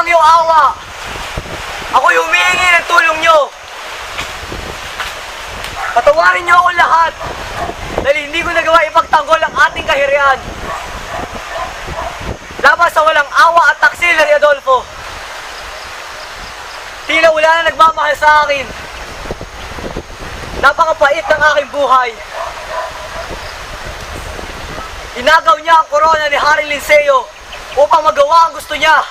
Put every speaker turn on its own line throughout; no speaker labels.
iyong awa. Ako'y humihingi ng tulong niyo. Patawarin niyo ako lahat dahil hindi ko nagawa ipagtanggol ang ating kahirian. Laban sa walang awa at taksil ni Adolfo. Tila wala na nagmamahal sa akin. Napakapait ng aking buhay. Inagaw niya ang korona ni Hari Linceo upang magawa ang gusto niya.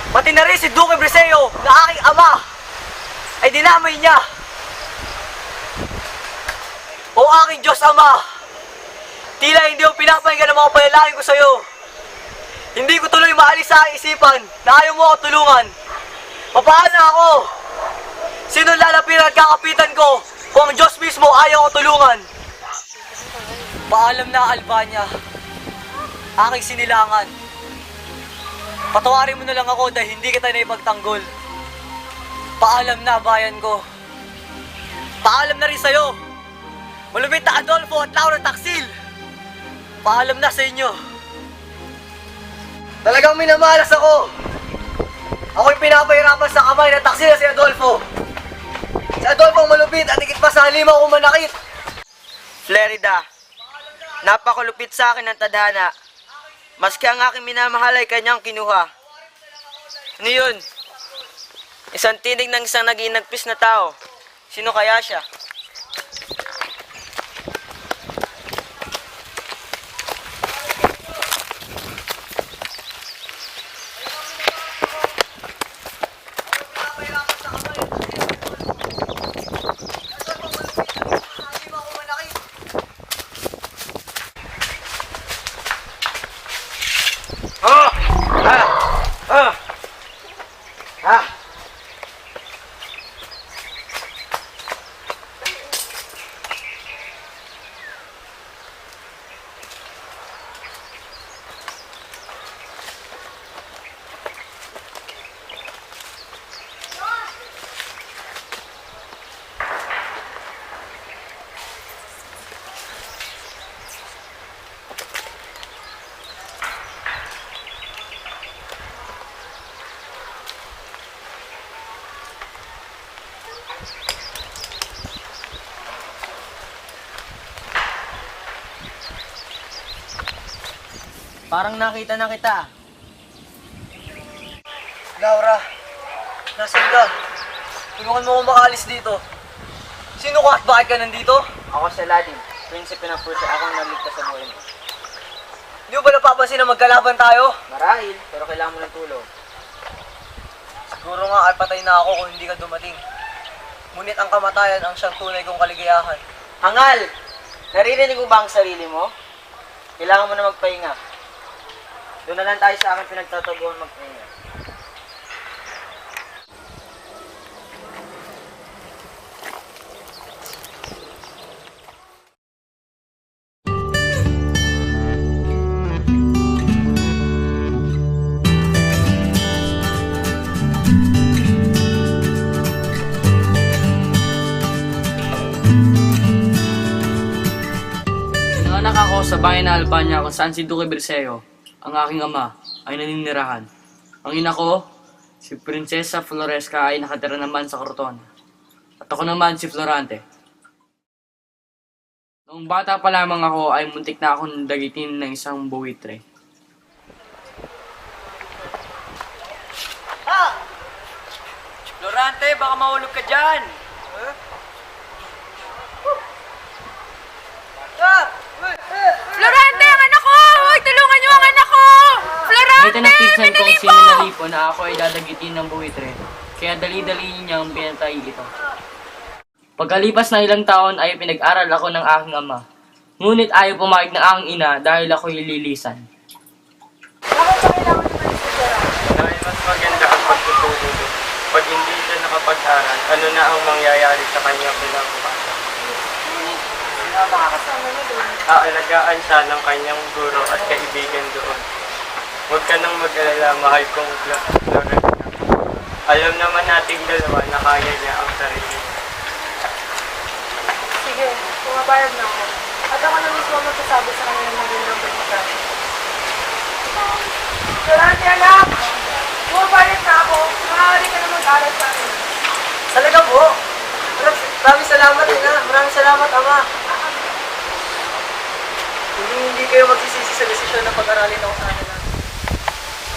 Pati na rin si Duque Briseo na aking ama ay dinamay niya. O aking Diyos Ama, tila hindi mo pinapahinggan ang mga panalangin ko sa iyo. Hindi ko tuloy maalis sa aking isipan na ayaw mo ako tulungan. Papaano ako? Sino lalapitan at kakapitan ko kung ang Diyos mismo ayaw ko tulungan? Paalam na, Albania. Aking sinilangan. Patawarin mo na lang ako dahil hindi kita na ipagtanggol. Paalam na, bayan ko. Paalam na rin sa'yo. Malupit na Adolfo at Laura Taksil. Paalam na sa inyo. Talagang minamalas ako. Ako'y pinapahirapan sa kamay ng Taksil na si Adolfo. Si Adolfo ang malupit at higit pa sa halimaw kung manakit.
Flerida, napakulupit sa akin ng tadhana. Maski ang aking minamahal ay kanyang kinuha. Ano yun? Isang tinig ng isang nag-iinagpis na tao. Sino kaya siya? Parang nakita na kita.
Laura, nasan ka? Tulungan mo akong makaalis dito. Sino ka at bakit ka nandito?
Ako si Aladdin, prinsipe ng Persia. Ako ang naligtas sa buhay mo.
Hindi mo ba napapansin na magkalaban tayo?
Marahil, pero kailangan mo ng tulong.
Siguro nga ay patay na ako kung hindi ka dumating. Ngunit ang kamatayan ang siyang tunay kong kaligayahan.
Hangal! Naririnig mo ba ang sarili mo? Kailangan mo na magpahinga. Doon na lang tayo sa akin pinagtataguan magpahinga.
Nanganak ako sa bayan na Albania kung saan si Duque Briseo, ang aking ama, ay naninirahan. Ang ina ko, si Prinsesa Floresca ay nakatira naman sa Cortona. At ako naman si Florante. Noong bata pa lamang ako ay muntik na akong dagitin ng isang buwitre.
Florante, baka mahulog ka dyan!
Florante, ang anak ko! Hoy, tulungan niyo ang anak ko! Florante,
Nakita ng pinsan
may
kong
nalipo!
sinanalipo na ako ay dadagitin ng buwitre. Kaya dali-dali niyang pinatay ito. Pagkalipas na ilang taon ay pinag-aral ako ng aking ama. Ngunit ayaw pumayag ng aking ina dahil ako'y lilisan.
Dahil mas maganda ang pagtutulog. Pag hindi siya nakapag-aral, ano na ang mangyayari sa kanyang kinabukasan? Aalagaan siya ng kanyang guro at kaibigan doon. Huwag ka nang mag-alala, mahal kong Florence. Alam naman nating dalawa na kaya niya ang sarili.
Sige, pumapayag na ako. At ako na mismo magsasabi sa kanya ng magandang balita. Florante, anak! Bumabalik na ako. Maaari ka na mag-aral sa akin.
Talaga po. Maraming salamat, ina. Maraming salamat, ama. Hindi kayo magsisisi sa desisyon na pag-aralin ako sa kanila.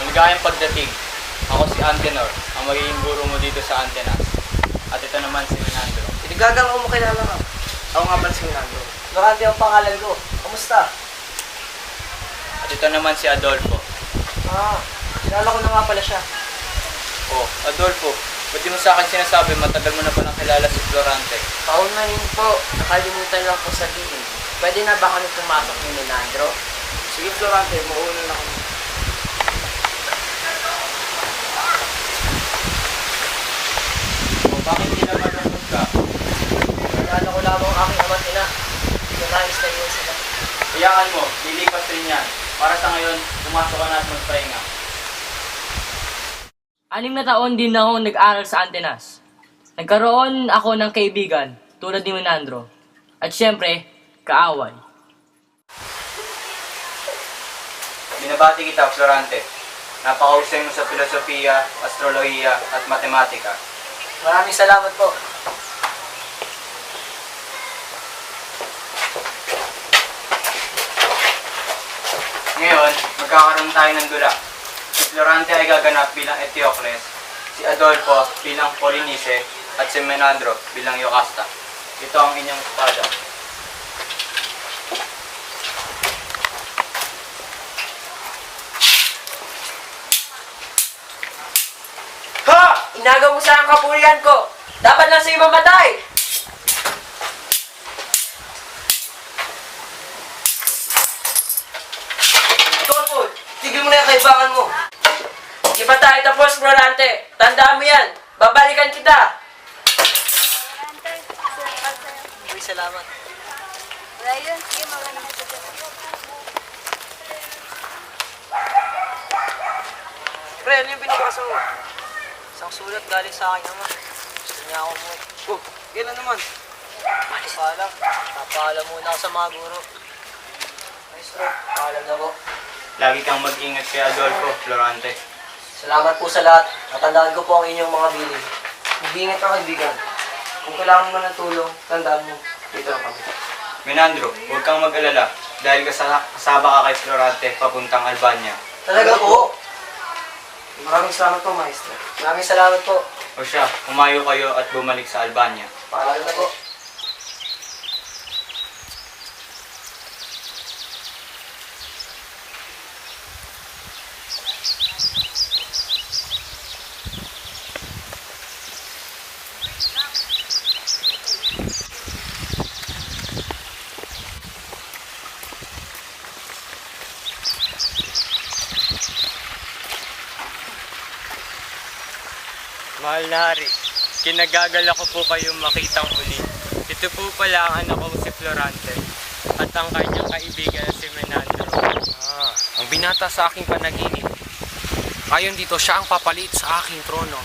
Maligayang pagdating. Ako si Antenor, ang magiging guro mo dito sa Antenas. At ito naman si Menandro.
Inigagang ako mo kilala ka.
Ako nga pala si Menandro.
Durante ang pangalan ko. Kamusta?
At ito naman si Adolfo.
Kilala ko na nga pala siya.
Oh, Adolfo, ba't di mo sa akin sinasabi matagal mo na palang kilala si Florante?
Paunahin po, nakalimutan lang po sabihin. Pwede na ba kami pumasok ni Menandro?
Sige Florante, mauna na kami. Bakit di naman nanood ka?
Kilala ko lamang ang aking ama't ina. Nais na yun sila.
Iyakan mo, lilipas rin yan. Para sa ngayon, pumasok ka na at magpahinga.
6 na taon din ako nag-aral sa Antenas. Nagkaroon ako ng kaibigan tulad ni Menandro. At syempre, kaaway.
Binabati kita, Florante. Napakahusay mo sa filosofiya, astrolohiya, at matematika.
Maraming salamat po.
Ngayon, magkakaroon tayo ng dula. Si Florante ay gaganap bilang Eteocles, si Adolfo bilang Polinice, at si Menandro bilang Yocasta. Ito ang inyong espada.
Ha! Inagaw mo sa ang kapurihan ko! Dapat lang sa'yo mamatay! Adolfo, tigil mo na yung kaibangan mo. Di pa tayo tapos, Florante. Tandaan mo yan. Babalikan kita.
Uy, salamat.
Wala yun. Sige, magaling ka dyan.
Pre, ano yung binabasa mo? Isang sulat galing sa akin, ama. Gusto niya ako mo. Oh, kailan naman? Paalam. Napaalam muna ako sa mga guro. Maestro, paalam na po.
Lagi kang mag-ingat kay Adolfo, Florante.
Salamat po sa lahat. Natandaan ko po ang inyong mga bilin. Mag-iingat ka, kaibigan. Kung kailangan mo ng tulong, tandaan mo. Dito lang kami.
Menandro, huwag kang mag-alala dahil kasama ka kay Florante papuntang Albania.
Talaga po? Maraming salamat po, maestro. Maraming salamat po.
O siya, umayo kayo at bumalik sa Albania.
Paalam na po.
Mahal na hari, kinagagala ko po kayong makitang uli. Ito po pala ang anak kong si Florante at ang kanyang kaibigan na si Menandro.
Ang binata sa aking panaginip. Ayon dito, siya ang papalit sa aking trono.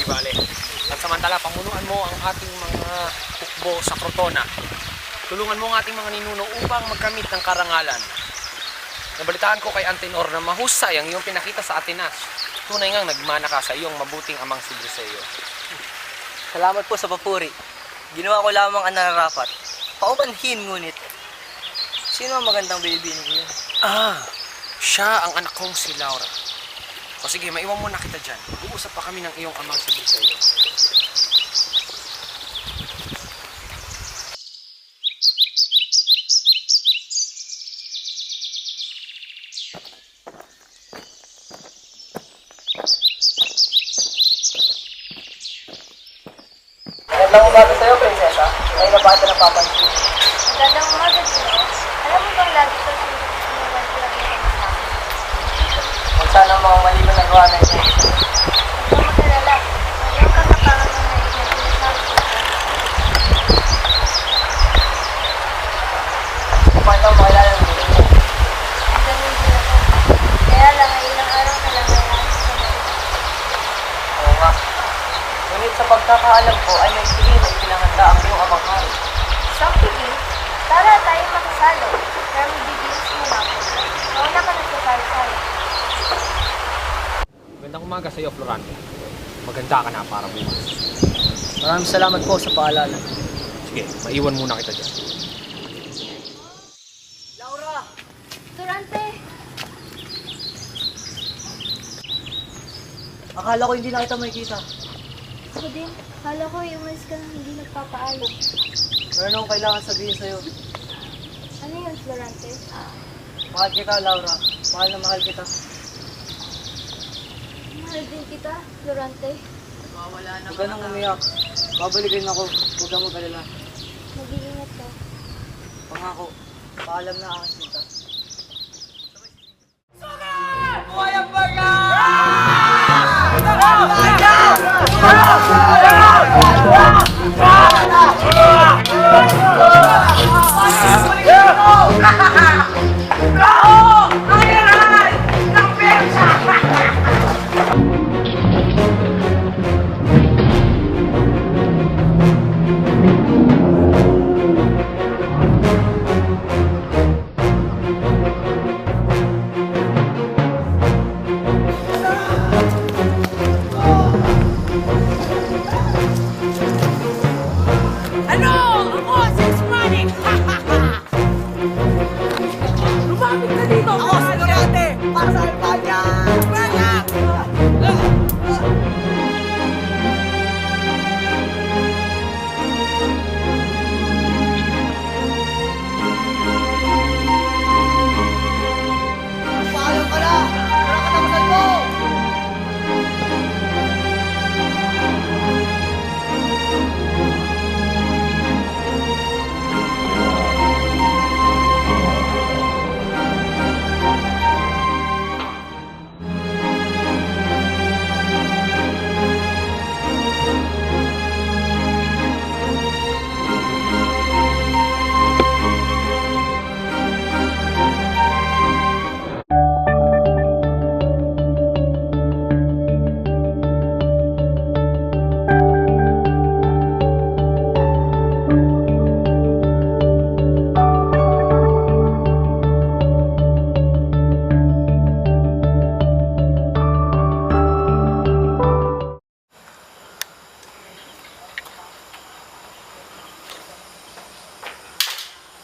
Di bale. At samantala, pamunuan mo ang ating mga hukbo sa Crotona. Tulungan mo ang ating mga ninuno upang magkamit ng karangalan. Nabalitaan ko kay Antenor na mahusay ang iyong pinakita sa Atenas. Tunay ngang nagmana ka sa iyong mabuting amang si Briseo.
Salamat po sa papuri. Ginawa ko lamang ang nararapat. Paumanhin ngunit. Sino ang magandang bilibinin ko yun?
Siya ang anak kong si Laura. O sige, maiwan mo na kita dyan. Uusap pa kami ng iyong amang si Briseo.
Magandang umaga sa'yo, prinsesa. Ngayon na bakit na napapansin?
Magandang umaga, Gino. Alam mo bang lagi ko sinulat lang yung kasama?
Kung saan ang mga mali mo nagawa na ito.
Huwag kang magalala. Mayroong kakapangan ng nais na sinasabi ko siya.
Kumain kang makilala ng gusto mo.
Ang ganun din ako. Kaya lang ay ilang araw na lang ay alis ko na rin.
Oo nga. Ngunit sa pagkakaalam ko ay may sige na ipinahanda ang iyong amang hari.
Isang tingin, tara tayo makasalo. Pero may bibilis muna ako. Mauna ka na sa saysay.
Magandang umaga sa iyo, Florante. Maganda ka na para bukas.
Maraming salamat po sa paalala.
Sige, maiwan muna kita dyan.
Laura!
Turante!
Akala ko hindi na kita makikita.
Ako din. Kala ko umalis ka nang hindi nagpapaalam.
Meron akong kailangan sabihin sa'yo.
Ano yun, Florante?
Mahal kita, Laura. Mahal na mahal kita.
Mahal din kita, Florante.
Huwag ka nang umiyak. Babalikin ako. Huwag kang mag-alala.
Mag-iingat ka.
Pangako. Paalam na aking sinta. Paalam ka na! Wala ka tapusan mo!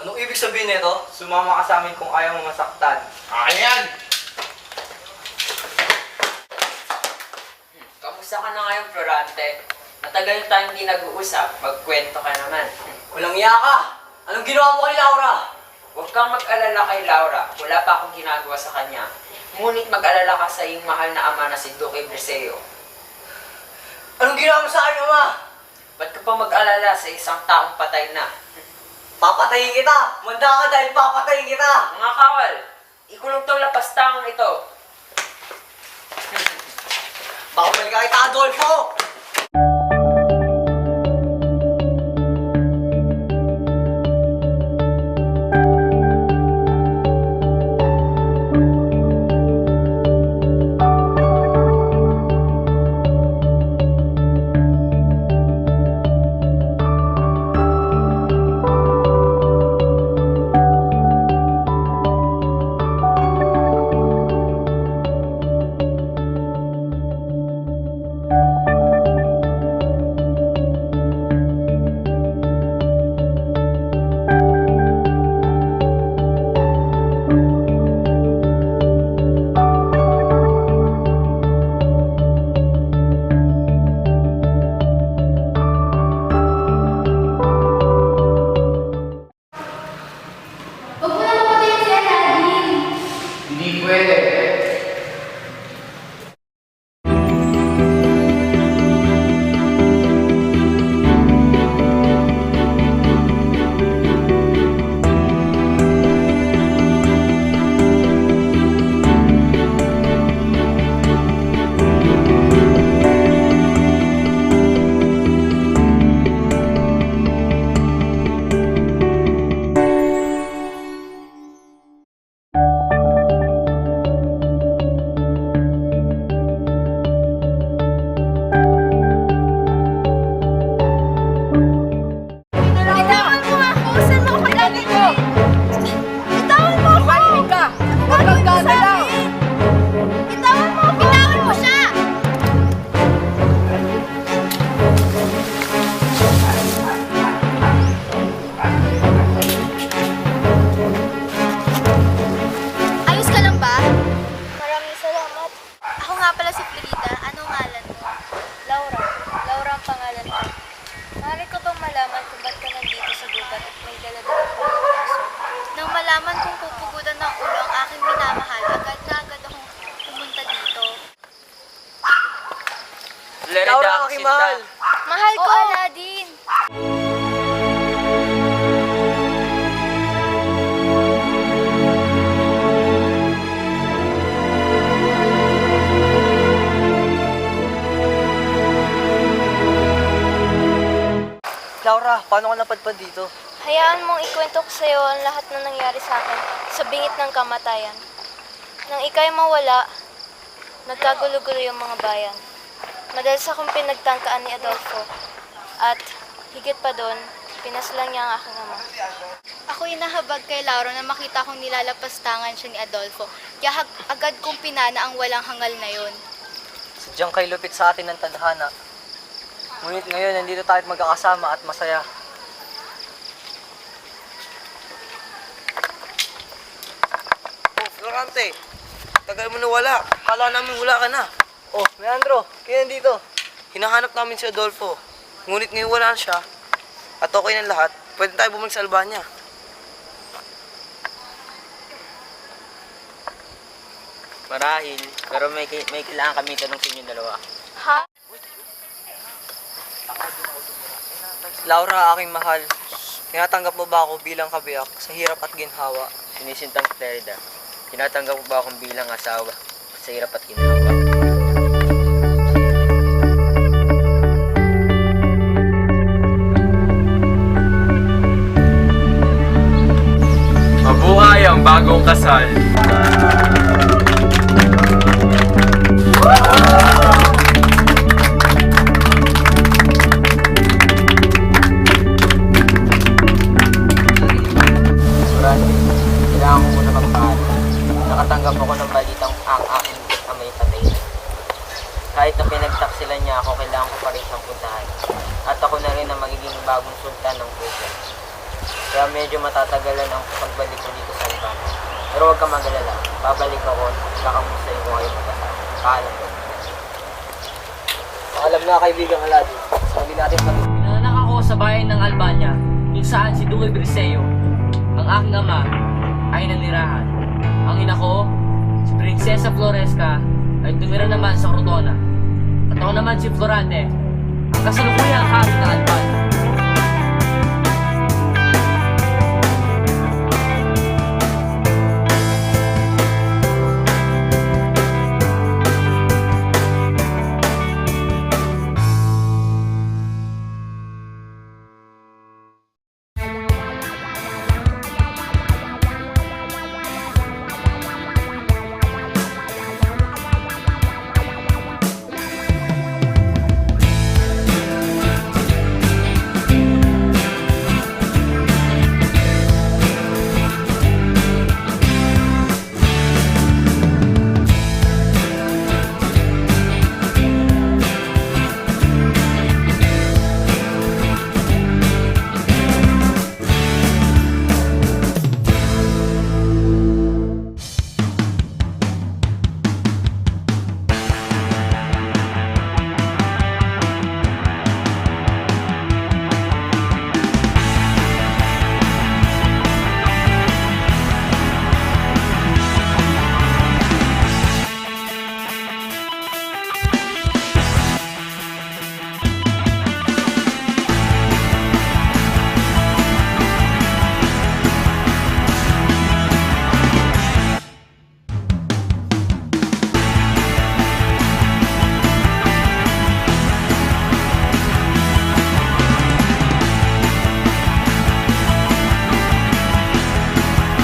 Anong ibig sabihin nito?
Sumama ka sa amin kung ayaw mo masaktan.
Ayan!
Kamusta ka na ngayon, Florante? Matagal tayong hindi nag-uusap. Magkwento ka naman.
Walang iya ka! Anong ginawa mo kay Laura?
Huwag kang mag-alala kay Laura. Wala pa akong ginagawa sa kanya. Ngunit mag-alala ka sa iyong mahal na ama na si Duque Briseo.
Anong ginawa mo sa akin, Ama?
Ba't ka pa mag-alala sa isang taong patay na?
Papatayin kita! Manda ka dahil papatayin kita!
Mga kawal, ikulong tong lapastang ito.
Bawal ka kita, Adolfo!
Flerida
Laura,
ang
aking
sinta.
mahal.
Mahal ko, Aladdin.
Laura, paano ka napadpad dito?
Hayaan mong ikwento ko sa'yo ang lahat na nangyari sa akin sa bingit ng kamatayan. Nang ika'y mawala, nagkagulo-gulo yung mga bayan. Madalas akong pinagtangkaan ni Adolfo. At higit pa doon, pinaslang niya ang aking ama.
Ako inahabag kay Laura na makita kong nilalapastangan siya ni Adolfo. Kaya agad kong pinana ang walang hangal na yon.
Sadyang kay lupit sa atin ng tadhana. Ngunit ngayon, nandito tayo magkakasama at masaya.
Oh, Florante. Tagal mo na wala. Kala namin wala ka na.
Oh, Leandro, kaya nandito.
Hinahanap namin si Adolfo. Ngunit ngayon wala na siya. At okay ng lahat. Pwede tayo bumalik sa Albania. Marahil, pero may kailangan kami tanong sa inyong dalawa.
Ha?
Laura, aking mahal. Tinatanggap mo ba ako bilang kabiyak sa hirap at ginhawa?
Sinisintang Flerida, tinatanggap mo ba akong bilang asawa sa hirap at ginhawa?
Mabuhay ang bagong kasal.
Surante, kailangan ko muna magpaalam. Nakatanggap ako ng balitang ang aking amay patay na. Kahit na pinagtaksilan niya ako, kailangan ko pa rin siyang puntahan. At ako na rin ang magiging bagong sultan ng Persia. Kaya medyo matatagalan ang pagbalik ko dito sa Albania. Pero huwag ka mag-alala, babalik ako at kakamustahin ko kayo magkasama. Paalam ko.
Paalam na, kaibigang Aladdin. Sabi natin pag...
Pinanganak ako sa bayan ng Albania, kung saan si Duque Briseo, ang aking ama, ay nanirahan. Ang ina ko, si Prinsesa Floresca, ay tumira naman sa Crotona. At ako naman si Florante, ang kasalukuyang hari ng Albania.